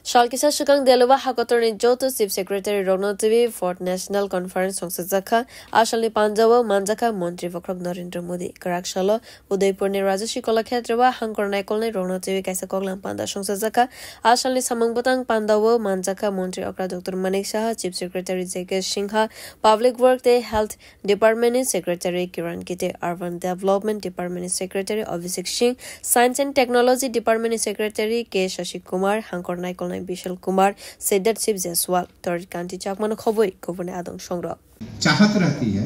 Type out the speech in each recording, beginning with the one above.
Shalkisa Shukang Delova Hakotorni Joto Chief Secretary Rognotivi for National Conference Songsazaka Ashalni Panjawa Manjaka Montri Vakrok Narendra Modi Karakshalo Udaipurni Rajashi Kolakhetrava Hankornaikolni Rognotivi Kaisa Koglang Panda Songsazaka Ashalni Samangbotang Pandawa Manjaka Montri Okra Dr. Manik Shah Chief Secretary J.K. Singha Public Work Day Health Department Secretary Kiran Kite Urban Development Department Secretary Abhishek Singh Science and Technology Department Secretary K. Shashi Kumar Hankornaikol Bishal Kumar Sedat Sib Jaiswal Third County Chakman Khoboi Governor Adong Shongra चाहत रहती है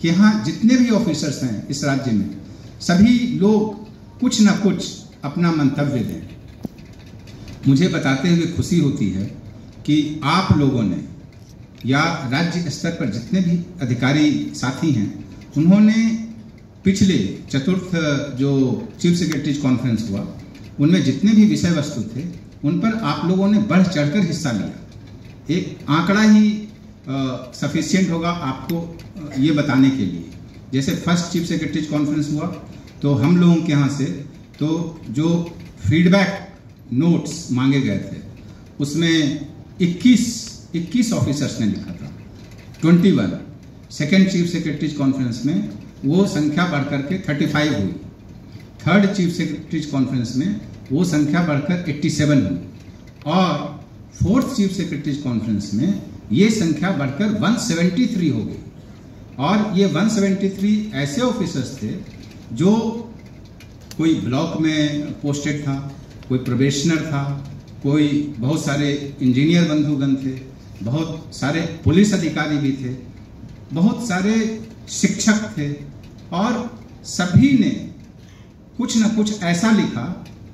कि यहाँ जितने भी officers हैं इस राज्य में सभी लोग कुछ न कुछ अपना मंतव्य दें। मुझे बताते हुए खुशी होती है कि आप लोगों ने या राज्य स्तर पर जितने भी अधिकारी साथी हैं उन्होंने पिछले चतुर्थ जो चीफ सेक्रेटरीज कॉन्फ्रेंस हुआ उनमें जितने भी विषय वस्तु थे उन पर आप लोगों ने बढ़ चढ़कर हिस्सा लिया। एक आंकड़ा ही सफिशिएंट होगा आपको ये बताने के लिए। जैसे फर्स्ट चीफ सेक्रेटरीज कॉन्फ्रेंस हुआ तो हम लोगों के यहाँ से तो जो फीडबैक नोट्स मांगे गए थे उसमें 21 ऑफिसर्स ने लिखा था 21। सेकेंड चीफ सेक्रेटरीज कॉन्फ्रेंस में वो संख्या बढ़कर के 35 हुई। थर्ड चीफ सेक्रेटरीज कॉन्फ्रेंस में वो संख्या बढ़कर 87 हुई और फोर्थ चीफ सेक्रेटरीज कॉन्फ्रेंस में ये संख्या बढ़कर 173 हो गई। और ये 173 ऐसे ऑफिसर्स थे जो कोई ब्लॉक में पोस्टेड था, कोई प्रोबेशनर था, कोई बहुत सारे इंजीनियर बंधुगण थे, बहुत सारे पुलिस अधिकारी भी थे, बहुत सारे शिक्षक थे और सभी ने कुछ न कुछ ऐसा लिखा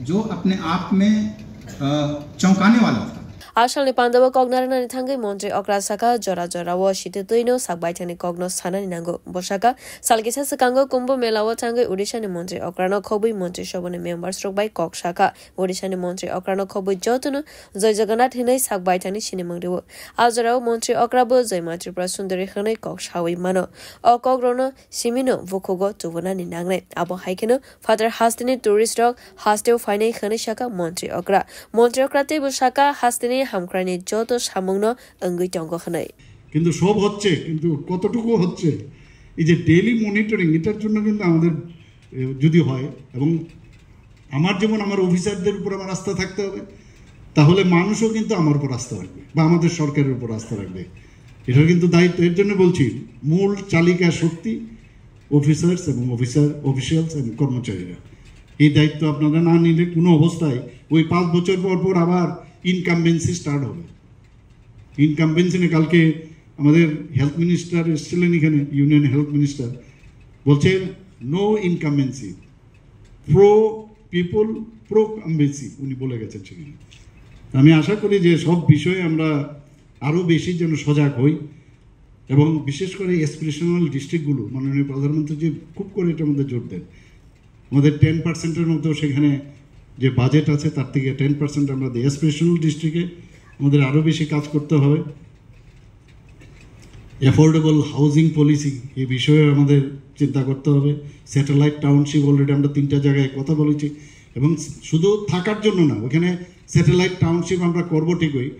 जो अपने आप में चौंकाने वाला था। Ashalni Pandawa Kognarana Tangi Montri Okrasaka Jora Jora Washita Tuino Sakbaitani Kognos Sanani Nango Boshaka Salkisa Sakango Kumbo Melawa Tangi Udishani Montri Okrano Kobi Montri Shobani members struck by Kokshaka Udishani Montri Okrano Kobi Jotuno Zojaganat Hine Sakbaitani Shinimangriwo Azarao Montri Okrabo Zoimatri Prasundari Hane Kokshawi Mano Okogrono Simino Vukogo Tuvunani Nangne Abo Haikino Father Hastini Tourist Dog Hasteo Fine Hanishaka Montri Okra Montri Okrate Bushaka Hastini হামক্রানি যত সামগ্ন অঙ্গিত অঙ্গ খানাই কিন্তু সব হচ্ছে কিন্তু কতটুকু হচ্ছে এই যে ডেইলি মনিটরিং এটার জন্য কিন্তু আমাদের যদি হয় এবং আমার যেমন আমার অফিসারদের উপর আমার আস্থা থাকতে হবে তাহলে মানুষও কিন্তু আমার উপর আস্থা রাখবে বা আমাদের সরকারের উপর আস্থা রাখবে। এটা কিন্তু দায়িত্ব। এর জন্য বলছি মূল চালিকা শক্তি অফিসার্স এবং অফিসিয়ালস এবং কর্মচারীরা। এই দায়িত্ব আপনারা না নিলে কোনো অবস্থায় ওই 5 বছর পর আবার ইনকামবেন্সি স্টার্ট হবে। ইনকামবেন্সি নিয়ে কালকে আমাদের হেলথ মিনিস্টার এসেছিলেন এখানে, ইউনিয়ন হেলথ মিনিস্টার বলছে no incumbency, pro people pro cumbency উনি বলে গেছেন সেখানে। আমি আশা করি যে সব বিষয়ে আমরা আরও বেশি যেন সজাগ হই এবং বিশেষ করে এসপিরেশনাল ডিস্ট্রিক্টগুলো মাননীয় প্রধানমন্ত্রী যে খুব করে এটার মধ্যে জোর দেন। আমাদের 10%-এর মতো সেখানে যে বাজেট আছে তার থেকে 10% আমরা দিই। এসপিরেশনাল ডিস্ট্রিক্টে আমাদের আরও বেশি কাজ করতে হবে। অ্যাফোর্ডেবল হাউজিং পলিসি এই বিষয়ে আমাদের চিন্তা করতে হবে। স্যাটেলাইট টাউনশিপ অলরেডি আমরা 3টা জায়গায় কথা বলেছি এবং শুধু থাকার জন্য না, ওখানে স্যাটেলাইট টাউনশিপ আমরা করবো ঠিকই,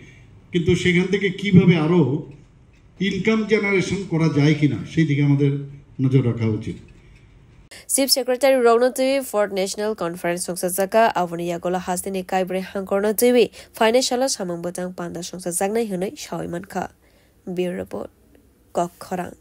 কিন্তু সেখান থেকে কিভাবে আরও ইনকাম জেনারেশন করা যায় কিনা সেই দিকে আমাদের নজর রাখা উচিত। Chief Secretary Rognotivi for National Conference Songsazaka Avoniyagola Hastini Kaibre Hankornotivi Financial Samangbotang Panda Songsazaknai Hunai Shawiman Kha Bureau Report Kok Khorang